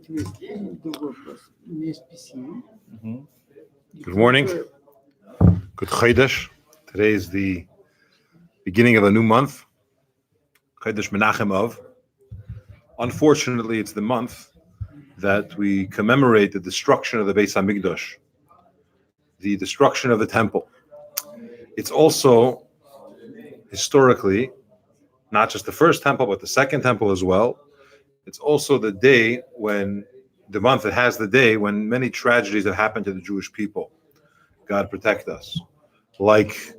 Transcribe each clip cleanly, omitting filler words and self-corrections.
Good morning. Good Chodesh. Today is the beginning of a new month, Chodesh Menachem Av. Unfortunately, it's the month that we commemorate the destruction of the Beis Hamikdash, the destruction of the temple. It's also, historically, not just the first temple, but the second temple as well. It's also the day when, the month that has the day when many tragedies have happened to the Jewish people. God protect us. Like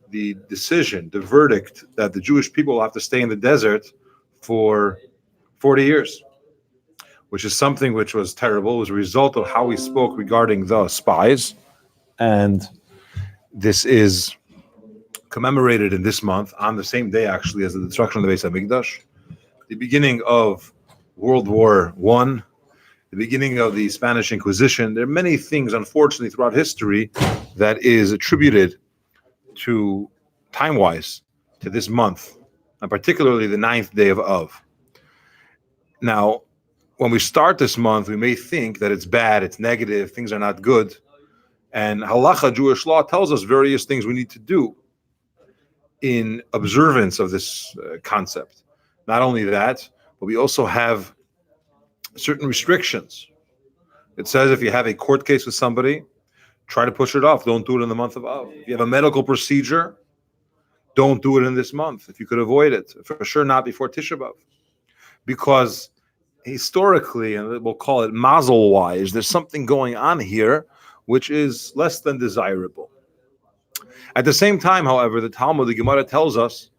the decision, the verdict that the Jewish people will have to stay in the desert for 40 years, which is something which was terrible. It was a result of how we spoke regarding the spies. And this is commemorated in this month on the same day, actually, as the destruction of the Beis Hamikdash, the beginning of World War I, the beginning of the Spanish Inquisition. There are many things, unfortunately, throughout history that is attributed to, time-wise, to this month, and particularly the 9th day of Av. Now, when we start this month, we may think that it's bad, it's negative, things are not good. And halacha, Jewish law, tells us various things we need to do in observance of this concept. Not only that, but we also have certain restrictions. It says if you have a court case with somebody, try to push it off. Don't do it in the month of Av. If you have a medical procedure, don't do it in this month if you could avoid it. For sure not before Tisha B'Av. Because historically, and we'll call it mazel-wise, there's something going on here which is less than desirable. At the same time, however, the Talmud, the Gemara tells us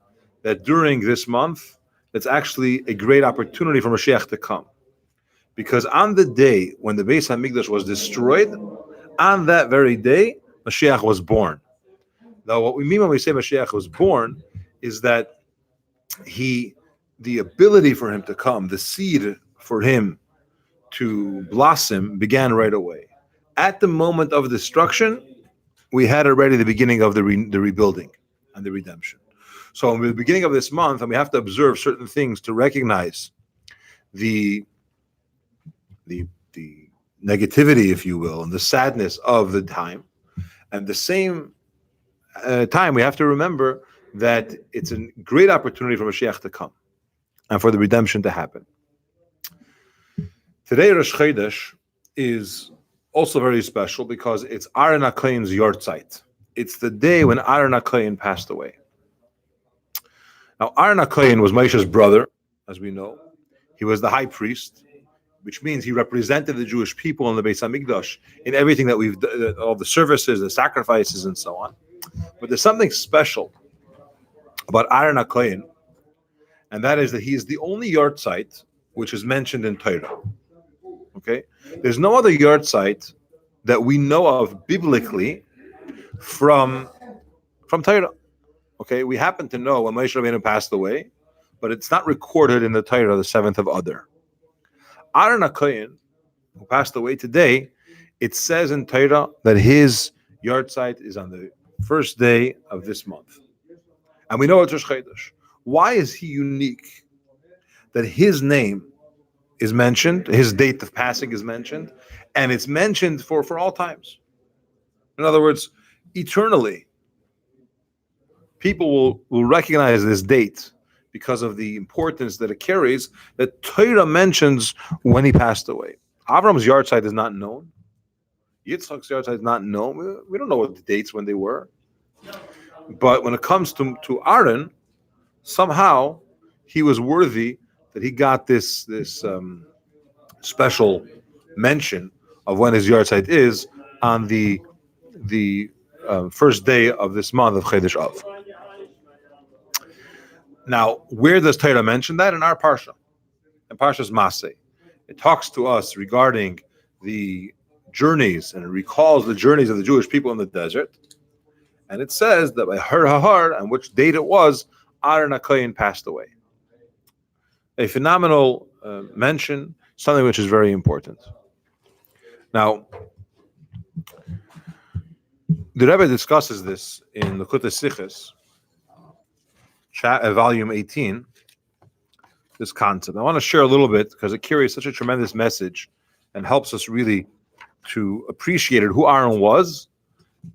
that during this month, it's actually a great opportunity for Mashiach to come. Because on the day when the Beis Hamikdash was destroyed, on that very day, Mashiach was born. Now, what we mean when we say Mashiach was born is that the ability for him to come, the seed for him to blossom began right away. At the moment of destruction, we had already the beginning of the rebuilding and the redemption. So in the beginning of this month, and we have to observe certain things to recognize the negativity, if you will, and the sadness of the time. And the same time, we have to remember that it's a great opportunity for Mashiach to come and for the redemption to happen. Today, Rosh Chodesh is also very special because it's Aaron HaKohen's Yortzeit. It's the day when Aaron HaKohen passed away. Now, Aaron HaKohen was Moshe's brother, as we know. He was the high priest, which means he represented the Jewish people in the Beis Hamikdash in everything that we've done, all the services, the sacrifices, and so on. But there's something special about Aaron HaKohen, and that is that he is the only Yortzeit which is mentioned in Torah. Okay, there's no other Yortzeit that we know of biblically from Torah. Okay, we happen to know when Moshe Rabbeinu passed away, but it's not recorded in the Torah, the 7th of Adar. Aaron HaKohen, who passed away today, it says in Torah that his Yortzeit is on the first day of this month. And we know it's Rosh Chodesh. Why is he unique that his name is mentioned, his date of passing is mentioned, and it's mentioned for all times? In other words, eternally, people will recognize this date because of the importance that it carries, that Torah mentions when he passed away. Avram's Yortzeit is not known. Yitzchak's Yortzeit is not known. We don't know what the dates when they were. But when it comes to Aaron, somehow he was worthy that he got this special mention of when his Yortzeit is on the first day of this month of Chodesh Av. Now, where does Torah mention that? In our Parsha, in Parshas Maseh. It talks to us regarding the journeys, and it recalls the journeys of the Jewish people in the desert. And it says that by Har HaHar, on which date it was, Aaron HaKohen passed away. A phenomenal mention, something which is very important. Now, the Rebbe discusses this in Likutei Sichos, volume 18, this concept. I want to share a little bit because it carries such a tremendous message and helps us really to appreciate who Aaron was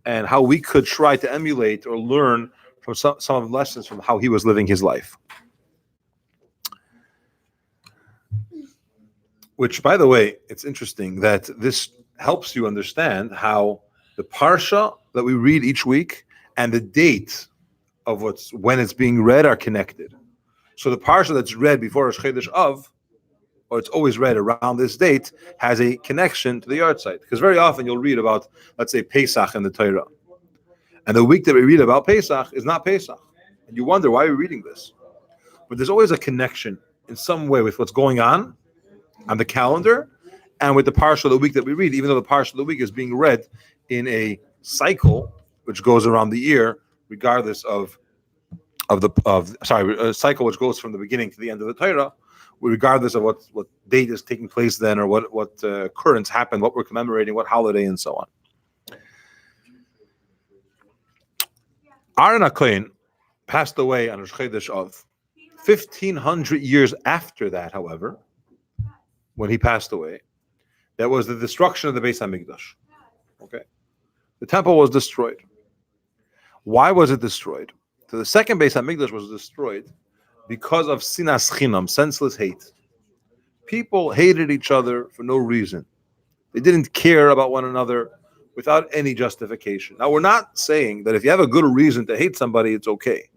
and how we could try to emulate or learn from some of the lessons from how he was living his life. Which, by the way, it's interesting that this helps you understand how the parsha that we read each week and the date of when it's being read are connected. So the parsha that's read before Rosh Chodesh Av, or it's always read around this date, has a connection to the yahrzeit. Because very often you'll read about, let's say, Pesach in the Torah. And the week that we read about Pesach is not Pesach. And you wonder, why are we reading this? But there's always a connection in some way with what's going on the calendar and with the parsha of the week that we read, even though the parsha of the week is being read in a cycle which goes around the year, regardless a cycle which goes from the beginning to the end of the Torah, regardless of what date is taking place then, or what occurrence happened, what we're commemorating, what holiday, and so on. Aaron HaKohen passed away on Rosh Chodesh Av. 1,500 years after that, however, when he passed away, there was the destruction of the Beis HaMikdash. Okay, the temple was destroyed. Why was it destroyed? So the second Beis HaMikdash was destroyed because of sinas chinam, senseless hate. People hated each other for no reason. They didn't care about one another without any justification. Now, we're not saying that if you have a good reason to hate somebody, it's okay.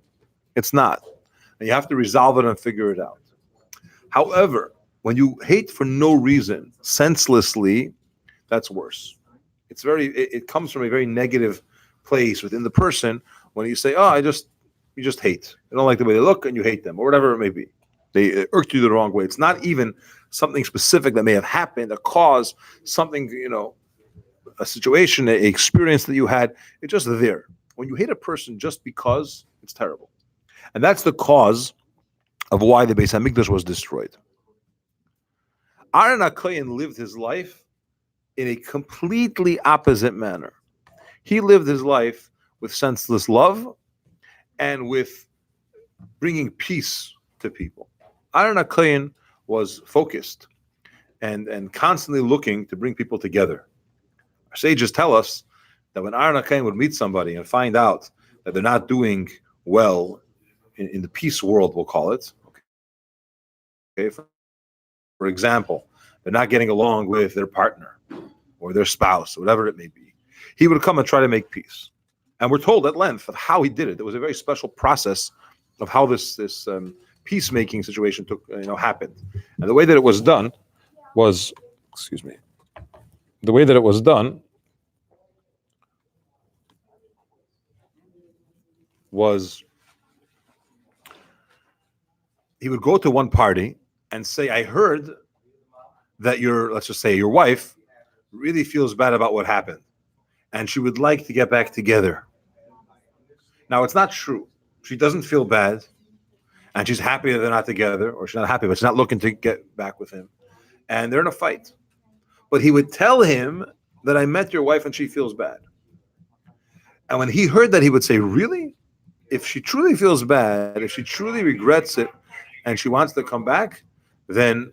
It's not. And you have to resolve it and figure it out. However, when you hate for no reason, senselessly, that's worse. It comes from a very negative place within the person when you say, you just hate. You don't like the way they look and you hate them, or whatever it may be. They irked you the wrong way. It's not even something specific that may have happened, a cause, something, a situation, an experience that you had. It's just there. When you hate a person just because, it's terrible. And that's the cause of why the Beis HaMikdash was destroyed. Aaron HaKohen lived his life in a completely opposite manner. He lived his life with senseless love and with bringing peace to people. Aaron HaKohen was focused and constantly looking to bring people together. Our sages tell us that when Aaron HaKohen would meet somebody and find out that they're not doing well in the peace world, we'll call it. Okay. For example, they're not getting along with their partner or their spouse, or whatever it may be. He would come and try to make peace. And we're told at length of how he did it. There was a very special process of how this peacemaking situation happened. And the way that it was done was, he would go to one party and say, I heard that let's just say your wife really feels bad about what happened, and she would like to get back together. Now, it's not true. She doesn't feel bad, and she's happy that they're not together, or she's not happy, but she's not looking to get back with him. And they're in a fight. But he would tell him that I met your wife and she feels bad. And when he heard that, he would say, really? If she truly feels bad, if she truly regrets it, and she wants to come back, then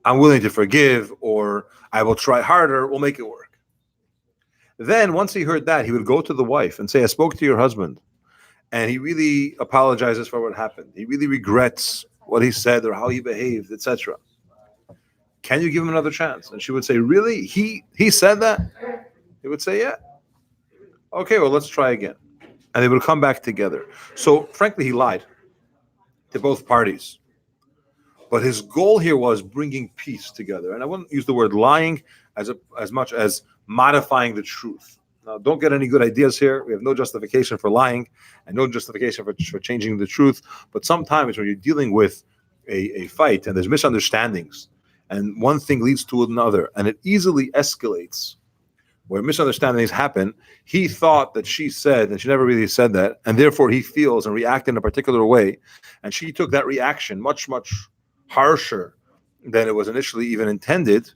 I'm willing to forgive, or I will try harder, we'll make it work. Then once he heard that, he would go to the wife and say, I spoke to your husband, and he really apologizes for what happened. He really regrets what he said or how he behaved, etc. Can you give him another chance? And she would say, really? He said that? He would say, yeah. Okay, well, let's try again. And they would come back together. So frankly, he lied to both parties. But his goal here was bringing peace together. And I wouldn't use the word lying as much as modifying the truth. Now, don't get any good ideas here. We have no justification for lying and no justification for changing the truth. But sometimes when you're dealing with a fight and there's misunderstandings, and one thing leads to another, and it easily escalates, where misunderstandings happen, he thought that she said, and she never really said that, and therefore he feels and reacted in a particular way, and she took that reaction much, much harsher than it was initially even intended,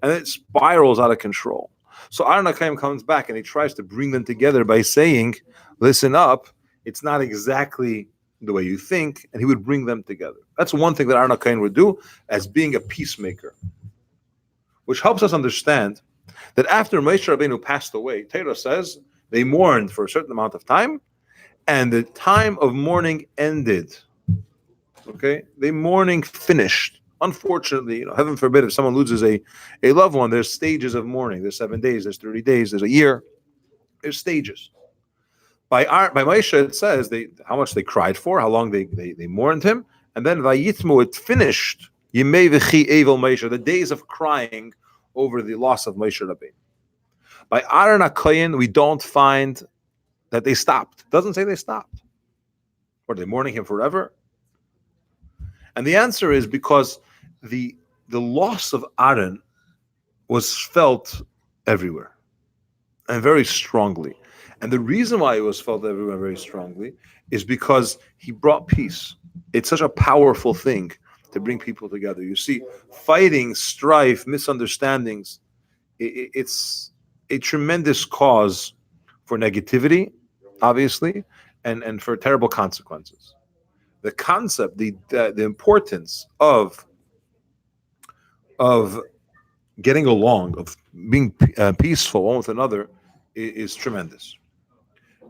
and it spirals out of control. So Aaron HaKohen comes back and he tries to bring them together by saying, listen up, it's not exactly the way you think, and he would bring them together. That's one thing that Aaron HaKohen would do as being a peacemaker. which helps us understand that after Moshe Rabbeinu passed away, Torah says they mourned for a certain amount of time, and the time of mourning ended. Okay, the mourning finished. Unfortunately, heaven forbid, if someone loses a loved one, there's stages of mourning. There's 7 days, there's 30 days, there's a year. There's stages. By Moshe, it says how much they cried for, how long they mourned him, and then Vayitmu, it finished. Yimei v'chi evel Moshe, the days of crying over the loss of Moshe Rabbeinu. By Aaron HaKohen, we don't find that they stopped. It doesn't say they stopped. Or are they mourning him forever? And the answer is because the loss of Aaron was felt everywhere and very strongly. And the reason why it was felt everywhere very strongly is because he brought peace. It's such a powerful thing to bring people together. You see, fighting, strife, misunderstandings, it's a tremendous cause for negativity, obviously, and for terrible consequences. The concept, the importance of getting along, of being peaceful one with another, is tremendous.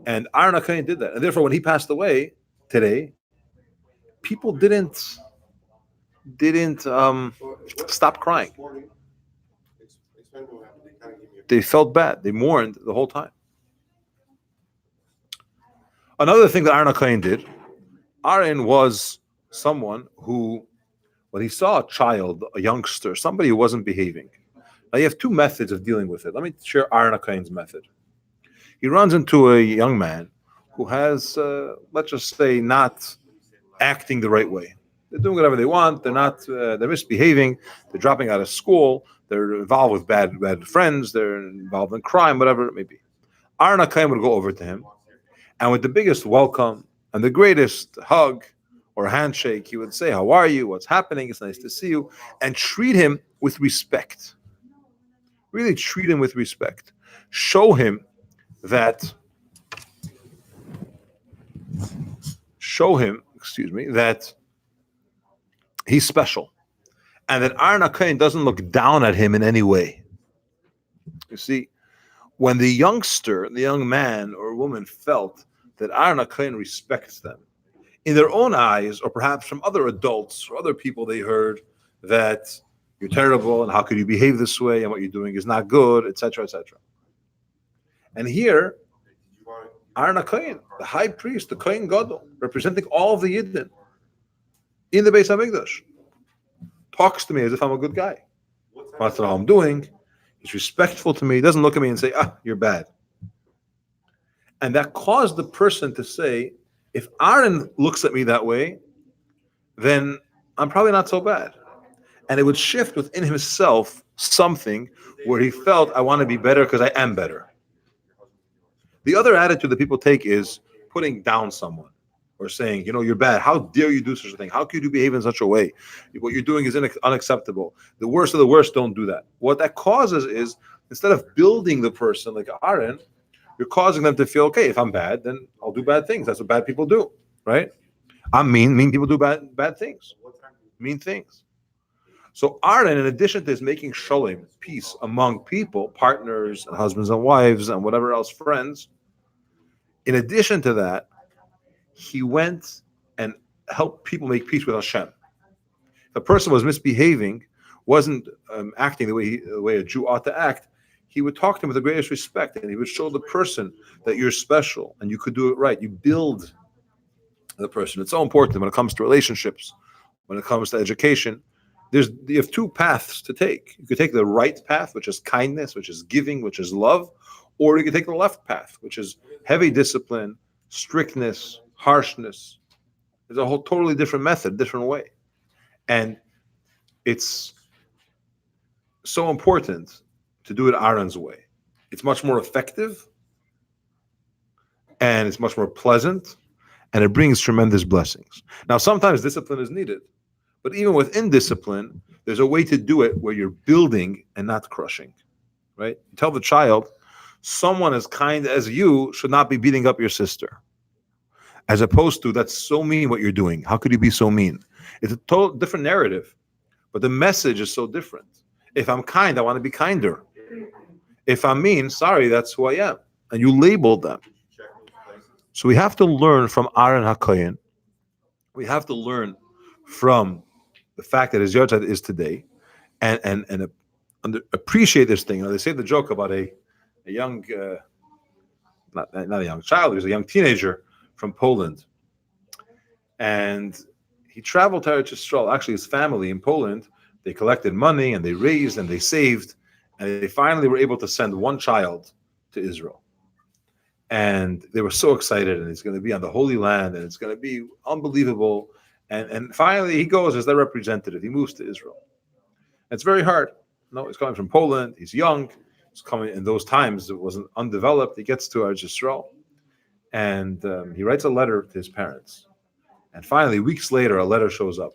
And Aaron HaKohen did that, and therefore, when he passed away today, people didn't stop crying. They felt bad. They mourned the whole time. Another thing that Aaron HaKohen did, Aaron was someone who, when he saw a child, a youngster, somebody who wasn't behaving. Now you have two methods of dealing with it. Let me share Aaron HaKohen's method. He runs into a young man who has, let's just say, not acting the right way. They're doing whatever they want. They're misbehaving. They're dropping out of school. They're involved with bad friends. They're involved in crime, whatever it may be. Aaron HaKohen would go over to him, and with the biggest welcome and the greatest hug or handshake, he would say, "How are you? What's happening? It's nice to see you," and treat him with respect. Really treat him with respect. Show him that he's special, and that Aaron HaKohen doesn't look down at him in any way. You see, when the young man or woman felt that Aaron HaKohen respects them, in their own eyes, or perhaps from other adults or other people they heard that you're terrible and how could you behave this way and what you're doing is not good, etc., etc. And here, Aaron HaKohen, the high priest, the Kohen Gadol, representing all of the Yidden in the Beis HaMikdash, talks to me as if I'm a good guy. That's what I'm doing. He's respectful to me. He doesn't look at me and say, you're bad. And that caused the person to say, if Aaron looks at me that way, then I'm probably not so bad. And it would shift within himself something where he felt, I want to be better because I am better. The other attitude that people take is putting down someone or saying, you're bad. How dare you do such a thing? How could you behave in such a way? What you're doing is unacceptable. The worst of the worst don't do that. What that causes is, instead of building the person like Aaron, you're causing them to feel, okay, if I'm bad, then I'll do bad things. That's what bad people do, right? I'm mean. Mean people do bad things. Mean things. So Aaron, in addition to his making shalom, peace among people, partners and husbands and wives and whatever else, friends, in addition to that, he went and helped people make peace with Hashem. If a person was misbehaving, wasn't acting the way a Jew ought to act, he would talk to him with the greatest respect, and he would show the person that you're special and you could do it right. You build the person. It's so important when it comes to relationships, when it comes to education. You have two paths to take. You could take the right path, which is kindness, which is giving, which is love, or you could take the left path, which is heavy discipline, strictness, harshness. There's a whole totally different method, different way. And it's so important to do it Aaron's way. It's much more effective, and it's much more pleasant, and it brings tremendous blessings. Now, sometimes discipline is needed. But even within discipline, there's a way to do it where you're building and not crushing, right? You tell the child, someone as kind as you should not be beating up your sister. As opposed to, that's so mean what you're doing. How could you be so mean? It's a total different narrative, but the message is so different. If I'm kind, I want to be kinder. If I'm mean, sorry, that's who I am. And you label them. So we have to learn from Aaron HaKohen. We have to learn from the fact that his yahrzeit is today, and appreciate this thing. They say the joke about a young, not a young child, he was a young teenager from Poland, and he traveled to Eretz Yisrael. Actually, his family in Poland, they collected money and they raised and they saved, and they finally were able to send one child to Israel. And they were so excited, and he's going to be on the Holy Land, and it's going to be unbelievable. And finally, he goes as their representative. He moves to Israel. It's very hard. No, he's coming from Poland. He's young. He's coming in those times. It wasn't undeveloped. He gets to Eretz Yisrael, and he writes a letter to his parents. And finally, weeks later, a letter shows up.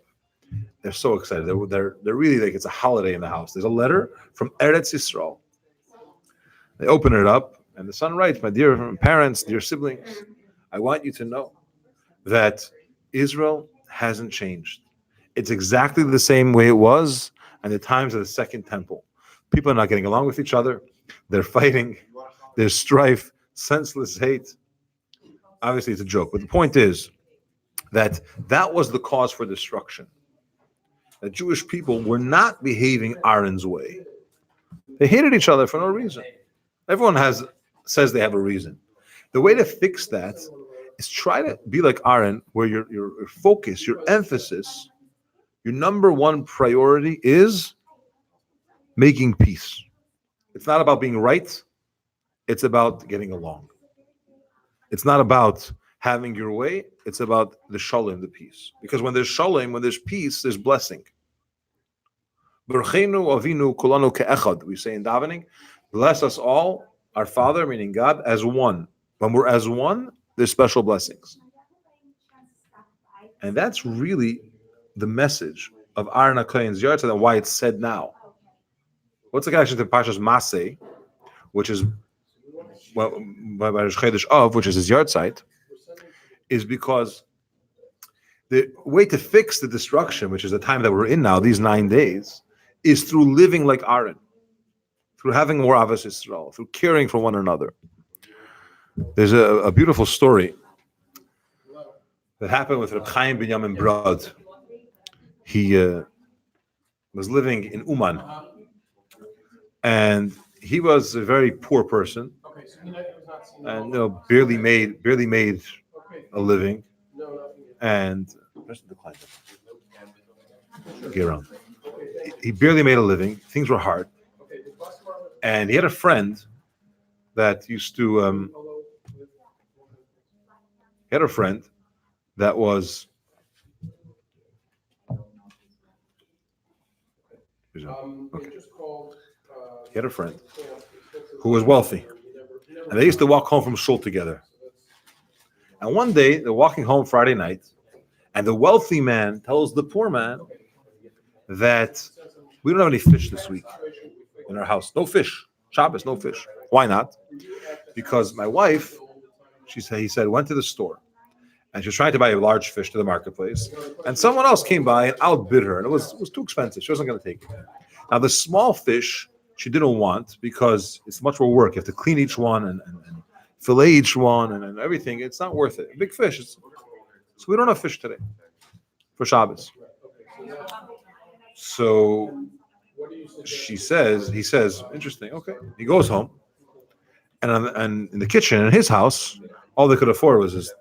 They're so excited. They're really like it's a holiday in the house. There's a letter from Eretz Yisrael. They open it up. And the son writes, "My dear parents, dear siblings, I want you to know that Israel hasn't changed. It's exactly the same way it was in the times of the Second Temple. People are not getting along with each other. They're fighting. There's strife, senseless hate. Obviously, it's a joke. But the point is that was the cause for destruction. The Jewish people were not behaving Aaron's way. They hated each other for no reason. Everyone says they have a reason. The way to fix that is try to be like Aaron, where your focus, your emphasis, your number one priority is making peace. It's not about being right. It's about getting along. It's not about having your way. It's about the shalom, the peace. Because when there's shalom, when there's peace, there's blessing. Berchenu avinu kulanu ke'echad. We say in davening, bless us all, our Father, meaning God, as one. When we're as one, there's special blessings. And that's really the message of Aaron HaKohen's yahrzeit and why it's said now. What's the connection to Parshas Maseh, which is by Chodesh Av, which is his yahrzeit, is because the way to fix the destruction, which is the time that we're in now, these 9 days, is through living like Aaron, through having more Avos Yisrael, through caring for one another. There's a beautiful story that happened with Reb Chaim Binyamin Brod. He was living in Uman, and he was a very poor person, and barely made a living, and get around. He barely made a living. Things were hard. And he had a friend that used to. He had a friend that was. Okay. He had a friend who was wealthy, and they used to walk home from shul together. And one day they're walking home Friday night, and the wealthy man tells the poor man that we don't have any fish this week in our house. No fish. Shabbos, no fish. Why not? Because my wife, he said, went to the store, and she was trying to buy a large fish to the marketplace, and someone else came by and outbid her, and it was too expensive. She wasn't going to take it. Now, the small fish she didn't want because it's much more work. You have to clean each one and fillet each one and everything. It's not worth it. Big fish. So we don't have fish today for Shabbos. So he says, interesting. Okay. He goes home, and in the kitchen in his house, all they could afford was this,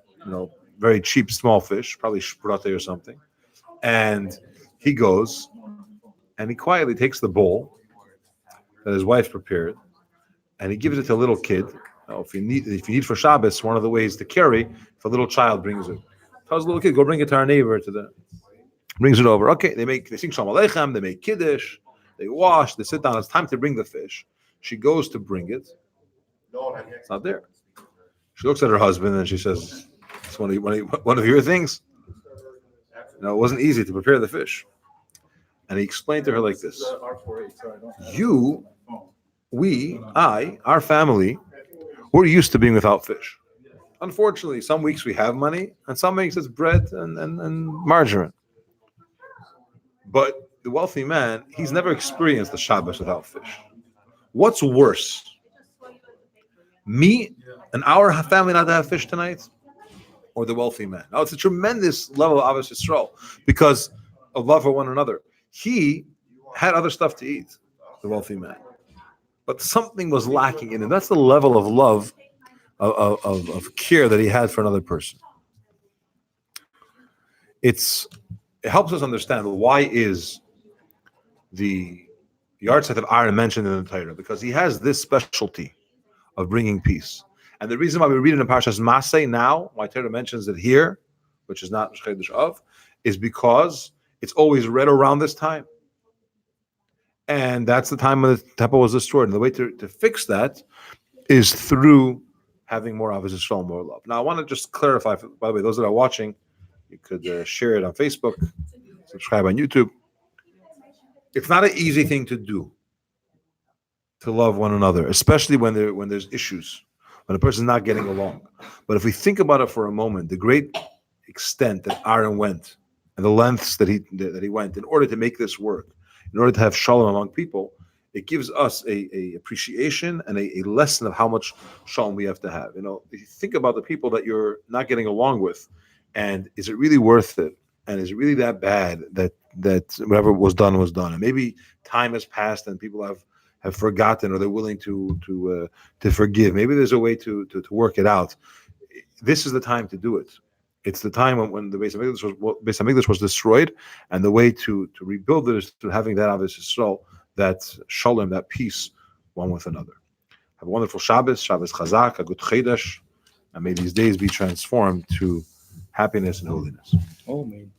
very cheap small fish, probably shprate or something. And he goes, and he quietly takes the bowl that his wife prepared, and he gives it to a little kid. If you need for Shabbos, one of the ways to carry, if a little child brings it, tells the little kid, go bring it to our neighbor. Brings it over. Okay, they sing Shalom Aleichem, they make Kiddush, they wash, they sit down. It's time to bring the fish. She goes to bring it. It's not there. She looks at her husband and she says, "It's one of your things." It wasn't easy to prepare the fish. And he explained to her like this: our family, we're used to being without fish. Unfortunately, some weeks we have money, and some weeks it's bread and margarine. But the wealthy man, he's never experienced the Shabbos without fish. What's worse? Me and our family not to have fish tonight, or the wealthy man? Now, it's a tremendous level of Avos Yisrael because of love for one another. He had other stuff to eat, the wealthy man, but something was lacking in him. That's the level of love, of care that he had for another person. It helps us understand why is the yahrzeit of Aaron mentioned in the Torah, because he has this specialty of bringing peace. And the reason why we read it in Parshas Masei now, why Torah mentions it here, which is not Chedesh Av, is because it's always read around this time. And that's the time when the temple was destroyed. And the way to fix that is through having more Avos Yisrael, more love. Now, I want to just clarify, by the way, those that are watching, you could share it on Facebook, subscribe on YouTube. It's not an easy thing to do, to love one another, especially when there's issues, when a person's not getting along. But if we think about it for a moment, the great extent that Aaron went and the lengths that he went in order to make this work, in order to have shalom among people, it gives us a appreciation and a lesson of how much shalom we have to have. If you think about the people that you're not getting along with, and is it really worth it? And is it really that bad that whatever was done? And maybe time has passed and people have forgotten, or they're willing to forgive. Maybe there's a way to work it out. This is the time to do it. It's the time when the Beis Hamikdash was destroyed, and the way to rebuild it is to having that Avos Yisrael, that shalom, that peace, one with another. Have a wonderful Shabbos Chazak, a good Chodesh, and may these days be transformed to happiness and holiness. Amen.